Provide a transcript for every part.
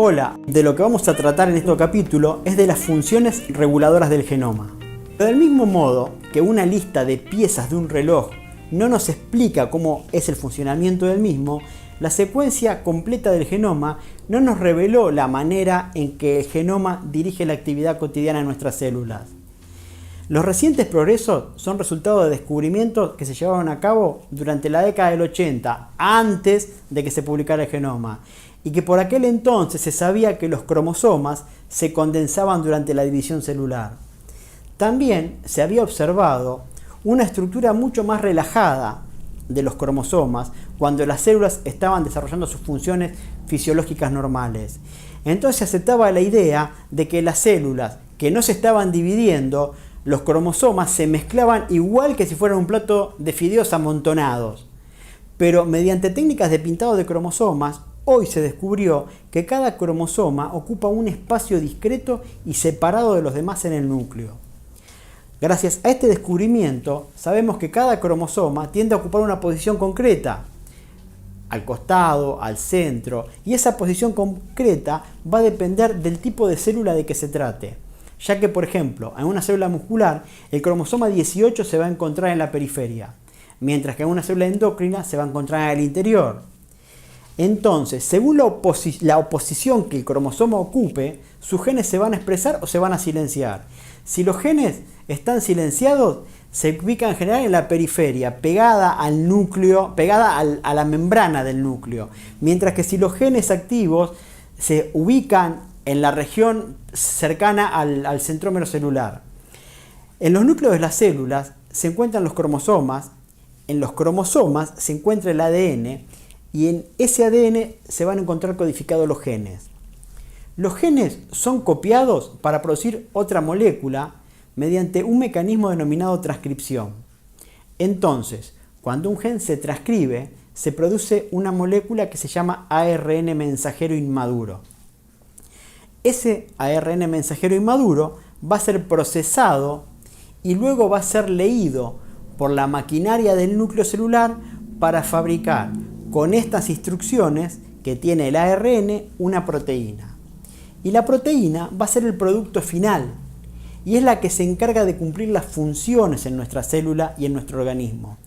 Hola, de lo que vamos a tratar en este capítulo es de las funciones reguladoras del genoma. Pero del mismo modo que una lista de piezas de un reloj no nos explica cómo es el funcionamiento del mismo, la secuencia completa del genoma no nos reveló la manera en que el genoma dirige la actividad cotidiana de nuestras células. Los recientes progresos son resultado de descubrimientos que se llevaron a cabo durante la década del 80, antes de que se publicara el genoma, y que por aquel entonces se sabía que los cromosomas se condensaban durante la división celular. También se había observado una estructura mucho más relajada de los cromosomas cuando las células estaban desarrollando sus funciones fisiológicas normales. Entonces se aceptaba la idea de que las células que no se estaban dividiendo, los cromosomas se mezclaban igual que si fueran un plato de fideos amontonados. Pero mediante técnicas de pintado de cromosomas, hoy se descubrió que cada cromosoma ocupa un espacio discreto y separado de los demás en el núcleo. Gracias a este descubrimiento, sabemos que cada cromosoma tiende a ocupar una posición concreta, al costado, al centro, y esa posición concreta va a depender del tipo de célula de que se trate. Ya que, por ejemplo, en una célula muscular, el cromosoma 18 se va a encontrar en la periferia, mientras que en una célula endocrina se va a encontrar en el interior. Entonces, según la oposición que el cromosoma ocupe, sus genes se van a expresar o se van a silenciar. Si los genes están silenciados, se ubican en general en la periferia, pegada al núcleo, pegada a la membrana del núcleo. Mientras que si los genes activos se ubican en la región cercana al centrómero celular. En los núcleos de las células se encuentran los cromosomas, en los cromosomas se encuentra el ADN y en ese ADN se van a encontrar codificados los genes. Los genes son copiados para producir otra molécula mediante un mecanismo denominado transcripción. Entonces, cuando un gen se transcribe, se produce una molécula que se llama ARN mensajero inmaduro. Ese ARN mensajero inmaduro va a ser procesado y luego va a ser leído por la maquinaria del núcleo celular para fabricar con estas instrucciones que tiene el ARN una proteína. Y la proteína va a ser el producto final y es la que se encarga de cumplir las funciones en nuestra célula y en nuestro organismo.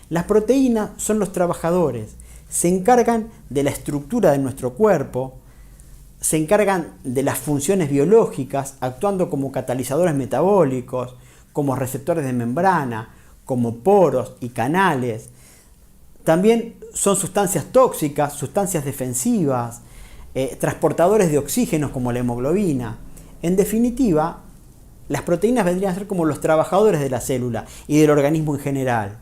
Las proteínas son los trabajadores, se encargan de la estructura de nuestro cuerpo, se encargan de las funciones biológicas, actuando como catalizadores metabólicos, como receptores de membrana, como poros y canales. También son sustancias tóxicas, sustancias defensivas, transportadores de oxígenos como la hemoglobina. En definitiva, las proteínas vendrían a ser como los trabajadores de la célula y del organismo en general.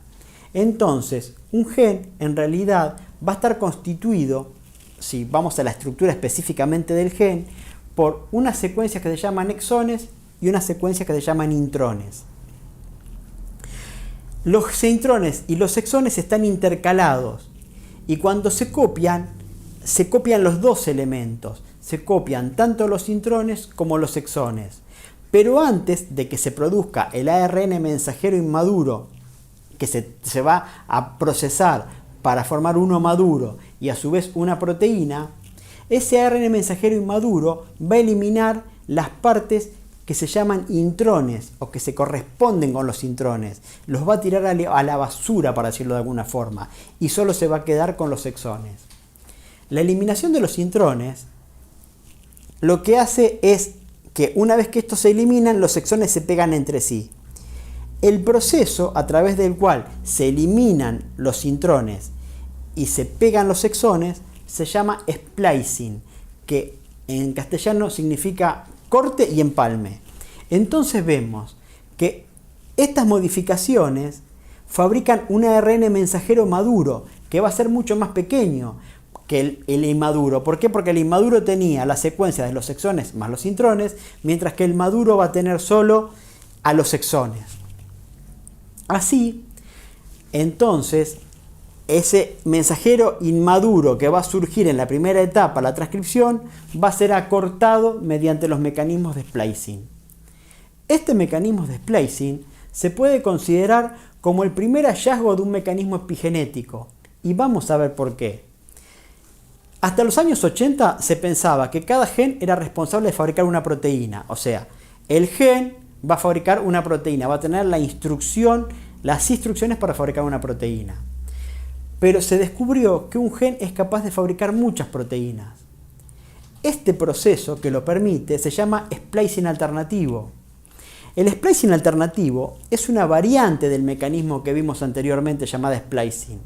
Entonces, un gen en realidad va a estar constituido, si vamos a la estructura específicamente del gen, por unas secuencias que se llaman exones y unas secuencias que se llaman intrones. Los intrones y los exones están intercalados y cuando se copian los dos elementos. Se copian tanto los intrones como los exones. Pero antes de que se produzca el ARN mensajero inmaduro, que se va a procesar para formar uno maduro y a su vez una proteína, ese ARN mensajero inmaduro va a eliminar las partes que se llaman intrones o que se corresponden con los intrones. Los va a tirar a la basura, para decirlo de alguna forma, y solo se va a quedar con los exones. La eliminación de los intrones lo que hace es que una vez que estos se eliminan, los exones se pegan entre sí. El proceso a través del cual se eliminan los intrones y se pegan los exones se llama splicing, que en castellano significa corte y empalme. Entonces vemos que estas modificaciones fabrican un ARN mensajero maduro que va a ser mucho más pequeño que el inmaduro. ¿Por qué? Porque el inmaduro tenía la secuencia de los exones más los intrones, mientras que el maduro va a tener solo a los exones. Así, entonces, ese mensajero inmaduro que va a surgir en la primera etapa, la transcripción, va a ser acortado mediante los mecanismos de splicing. Este mecanismo de splicing se puede considerar como el primer hallazgo de un mecanismo epigenético, y vamos a ver por qué. Hasta los años 80 se pensaba que cada gen era responsable de fabricar una proteína. O sea, el gen va a fabricar una proteína, va a tener las instrucciones para fabricar una proteína. Pero se descubrió que un gen es capaz de fabricar muchas proteínas. Este proceso que lo permite se llama splicing alternativo. El splicing alternativo es una variante del mecanismo que vimos anteriormente llamada splicing.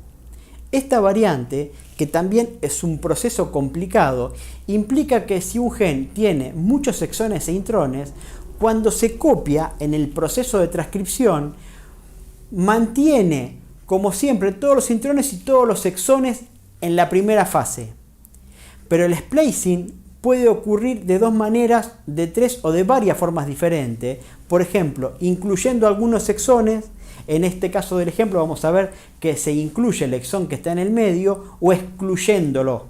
Esta variante, que también es un proceso complicado, implica que si un gen tiene muchos exones e intrones, cuando se copia en el proceso de transcripción, mantiene, como siempre, todos los intrones y todos los exones en la primera fase. Pero el splicing puede ocurrir de dos maneras, de tres o de varias formas diferentes. Por ejemplo, incluyendo algunos exones. En este caso del ejemplo vamos a ver que se incluye el exón que está en el medio o excluyéndolo.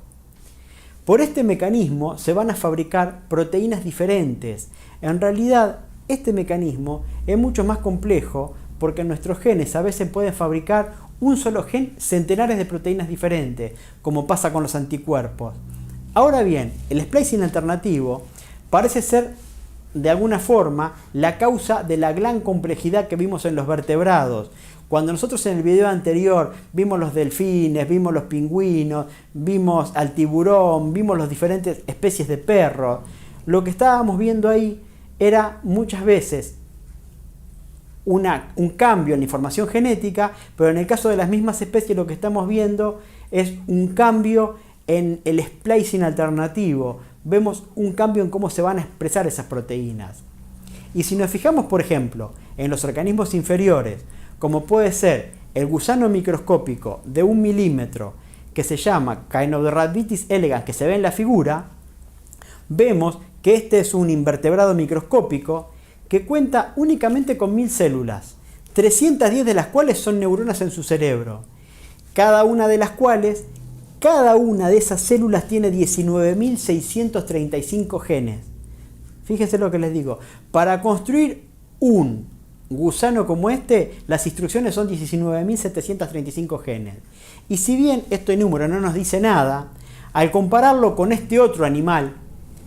Por este mecanismo se van a fabricar proteínas diferentes. En realidad, este mecanismo es mucho más complejo porque nuestros genes a veces pueden fabricar un solo gen centenares de proteínas diferentes, como pasa con los anticuerpos. Ahora bien, el splicing alternativo parece ser de alguna forma la causa de la gran complejidad que vimos en los vertebrados. Cuando nosotros en el video anterior vimos los delfines, vimos los pingüinos, vimos al tiburón, vimos las diferentes especies de perros, lo que estábamos viendo ahí era muchas veces un cambio en la información genética, pero en el caso de las mismas especies lo que estamos viendo es un cambio en el splicing alternativo. Vemos un cambio en cómo se van a expresar esas proteínas. Y si nos fijamos, por ejemplo, en los organismos inferiores, como puede ser el gusano microscópico de 1 milímetro, que se llama Caenorhabditis elegans, que se ve en la figura, vemos que este es un invertebrado microscópico que cuenta únicamente con 1000 células, 310 de las cuales son neuronas en su cerebro, cada una de esas células tiene 19.635 genes. Fíjense lo que les digo. Para construir un gusano como este, las instrucciones son 19.735 genes. Y si bien este número no nos dice nada, al compararlo con este otro animal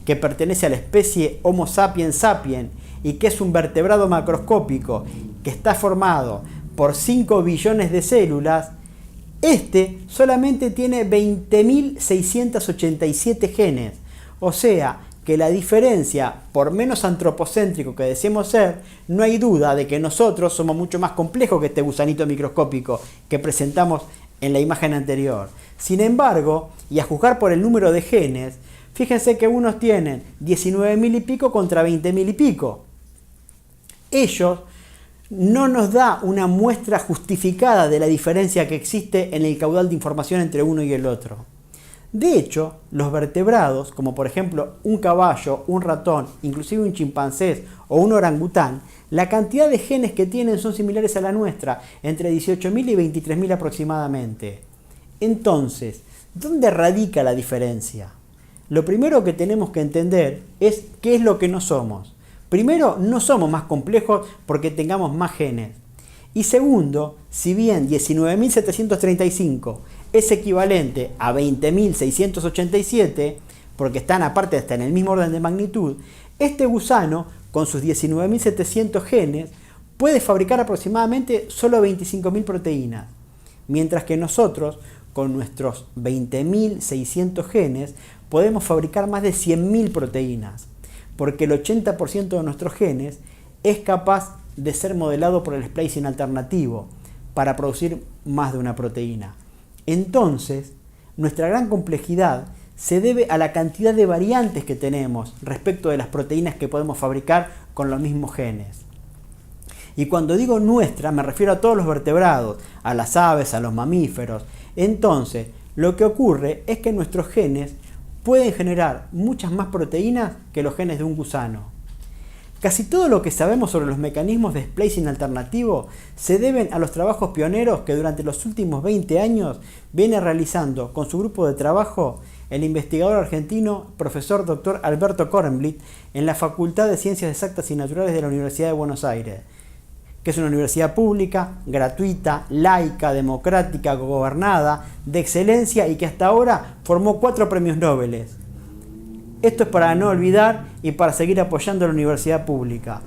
que pertenece a la especie Homo sapiens sapiens y que es un vertebrado macroscópico que está formado por 5 billones de células, este solamente tiene 20.687 genes. O sea que la diferencia, por menos antropocéntrico que deseemos ser, no hay duda de que nosotros somos mucho más complejos que este gusanito microscópico que presentamos en la imagen anterior. Sin embargo, y a juzgar por el número de genes, fíjense que unos tienen 19.000 y pico contra 20.000 y pico. Ellos no nos da una muestra justificada de la diferencia que existe en el caudal de información entre uno y el otro. De hecho, los vertebrados, como por ejemplo un caballo, un ratón, inclusive un chimpancé o un orangután, la cantidad de genes que tienen son similares a la nuestra, entre 18.000 y 23.000 aproximadamente. Entonces, ¿dónde radica la diferencia? Lo primero que tenemos que entender es qué es lo que no somos. Primero, no somos más complejos porque tengamos más genes. Y segundo, si bien 19.735 es equivalente a 20.687, porque están aparte hasta en el mismo orden de magnitud, este gusano, con sus 19.700 genes, puede fabricar aproximadamente solo 25.000 proteínas, mientras que nosotros, con nuestros 20.600 genes, podemos fabricar más de 100.000 proteínas, porque el 80% de nuestros genes es capaz de ser modelado por el splicing alternativo para producir más de una proteína. Entonces, nuestra gran complejidad se debe a la cantidad de variantes que tenemos respecto de las proteínas que podemos fabricar con los mismos genes. Y cuando digo nuestra, me refiero a todos los vertebrados, a las aves, a los mamíferos. Entonces, lo que ocurre es que nuestros genes pueden generar muchas más proteínas que los genes de un gusano. Casi todo lo que sabemos sobre los mecanismos de splicing alternativo se deben a los trabajos pioneros que durante los últimos 20 años viene realizando con su grupo de trabajo el investigador argentino profesor Dr. Alberto Kornblit en la Facultad de Ciencias Exactas y Naturales de la Universidad de Buenos Aires. que es una universidad pública, gratuita, laica, democrática, gobernada, de excelencia y que hasta ahora formó 4 premios Nobel. Esto es para no olvidar y para seguir apoyando a la universidad pública.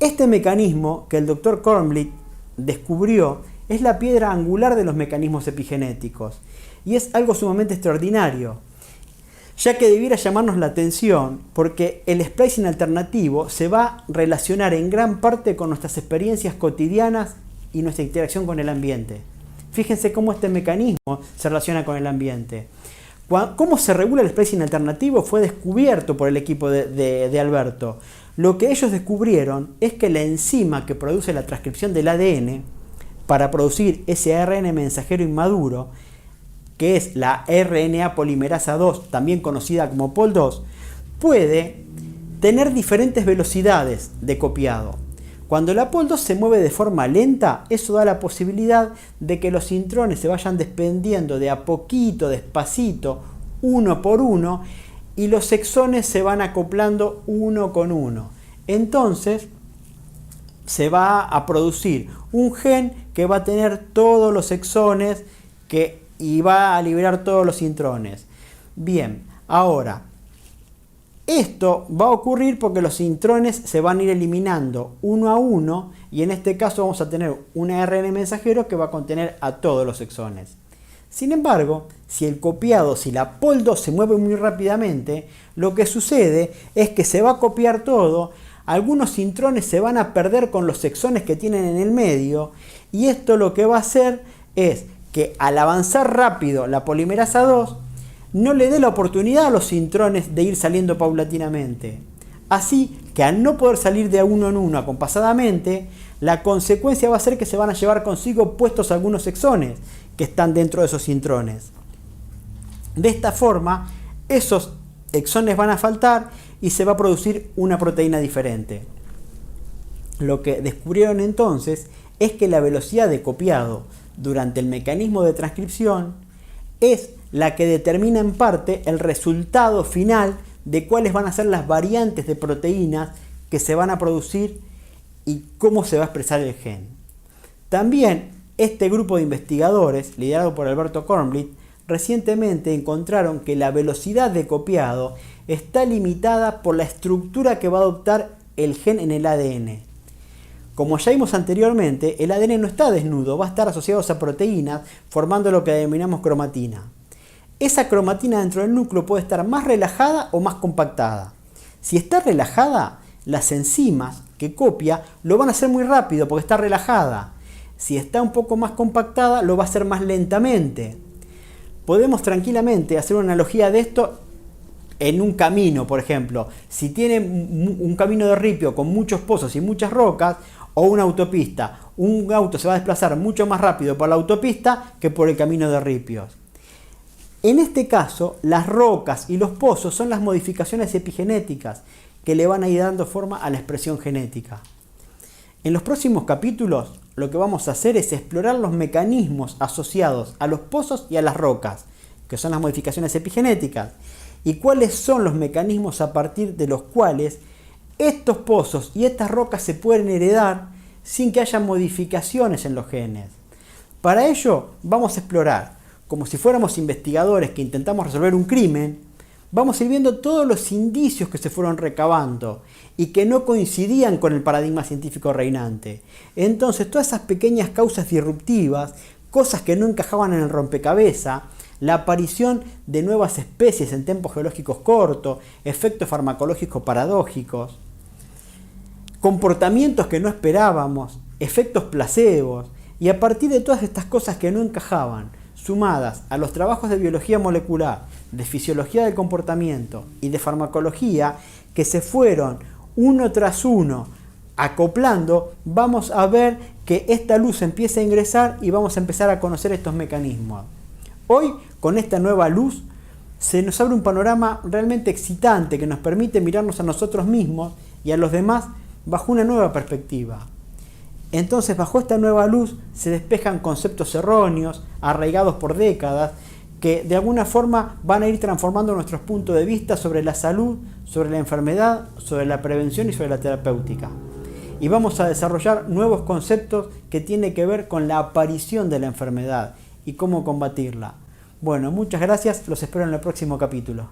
Este mecanismo que el Dr. Kornblit descubrió es la piedra angular de los mecanismos epigenéticos y es algo sumamente extraordinario, ya que debiera llamarnos la atención porque el splicing alternativo se va a relacionar en gran parte con nuestras experiencias cotidianas y nuestra interacción con el ambiente. Fíjense cómo este mecanismo se relaciona con el ambiente. Cómo se regula el splicing alternativo fue descubierto por el equipo de Alberto. Lo que ellos descubrieron es que la enzima que produce la transcripción del ADN para producir ese ARN mensajero inmaduro, que es la RNA polimerasa 2, también conocida como POL2, puede tener diferentes velocidades de copiado. Cuando la POL2 se mueve de forma lenta, eso da la posibilidad de que los intrones se vayan desprendiendo de a poquito, despacito, uno por uno, y los exones se van acoplando uno con uno. Entonces se va a producir un gen que va a tener todos los exones y va a liberar todos los intrones. Bien, ahora, esto va a ocurrir porque los intrones se van a ir eliminando uno a uno y en este caso vamos a tener un ARN mensajero que va a contener a todos los exones. Sin embargo, si la POL2 se mueve muy rápidamente, lo que sucede es que se va a copiar todo, algunos intrones se van a perder con los exones que tienen en el medio y esto lo que va a hacer es que al avanzar rápido la polimerasa 2 no le dé la oportunidad a los intrones de ir saliendo paulatinamente. Así que al no poder salir de uno en uno acompasadamente, la consecuencia va a ser que se van a llevar consigo puestos algunos exones que están dentro de esos intrones. De esta forma, esos exones van a faltar y se va a producir una proteína diferente. Lo que descubrieron entonces es que la velocidad de copiado durante el mecanismo de transcripción es la que determina en parte el resultado final de cuáles van a ser las variantes de proteínas que se van a producir y cómo se va a expresar el gen. También este grupo de investigadores, liderado por Alberto Kornblit, recientemente encontraron que la velocidad de copiado está limitada por la estructura que va a adoptar el gen en el ADN. Como ya vimos anteriormente, el ADN no está desnudo, va a estar asociado a proteínas formando lo que denominamos cromatina. Esa cromatina dentro del núcleo puede estar más relajada o más compactada. Si está relajada, las enzimas que copia lo van a hacer muy rápido porque está relajada. Si está un poco más compactada, lo va a hacer más lentamente. Podemos tranquilamente hacer una analogía de esto en un camino, por ejemplo. Si tiene un camino de ripio con muchos pozos y muchas rocas, o una autopista, un auto se va a desplazar mucho más rápido por la autopista que por el camino de ripios. En este caso, las rocas y los pozos son las modificaciones epigenéticas que le van a ir dando forma a la expresión genética. En los próximos capítulos, lo que vamos a hacer es explorar los mecanismos asociados a los pozos y a las rocas, que son las modificaciones epigenéticas, y cuáles son los mecanismos a partir de los cuales estos pozos y estas rocas se pueden heredar sin que haya modificaciones en los genes. Para ello, vamos a explorar, como si fuéramos investigadores que intentamos resolver un crimen, vamos a ir viendo todos los indicios que se fueron recabando y que no coincidían con el paradigma científico reinante. Entonces, todas esas pequeñas causas disruptivas, cosas que no encajaban en el rompecabezas, la aparición de nuevas especies en tiempos geológicos cortos, efectos farmacológicos paradójicos, comportamientos que no esperábamos, efectos placebos, y a partir de todas estas cosas que no encajaban, sumadas a los trabajos de biología molecular, de fisiología del comportamiento y de farmacología que se fueron uno tras uno acoplando, vamos a ver que esta luz empieza a ingresar y vamos a empezar a conocer estos mecanismos. Hoy, con esta nueva luz, se nos abre un panorama realmente excitante que nos permite mirarnos a nosotros mismos y a los demás bajo una nueva perspectiva. Entonces, bajo esta nueva luz se despejan conceptos erróneos, arraigados por décadas, que de alguna forma van a ir transformando nuestros puntos de vista sobre la salud, sobre la enfermedad, sobre la prevención y sobre la terapéutica. y vamos a desarrollar nuevos conceptos que tienen que ver con la aparición de la enfermedad y cómo combatirla. Bueno, muchas gracias, los espero en el próximo capítulo.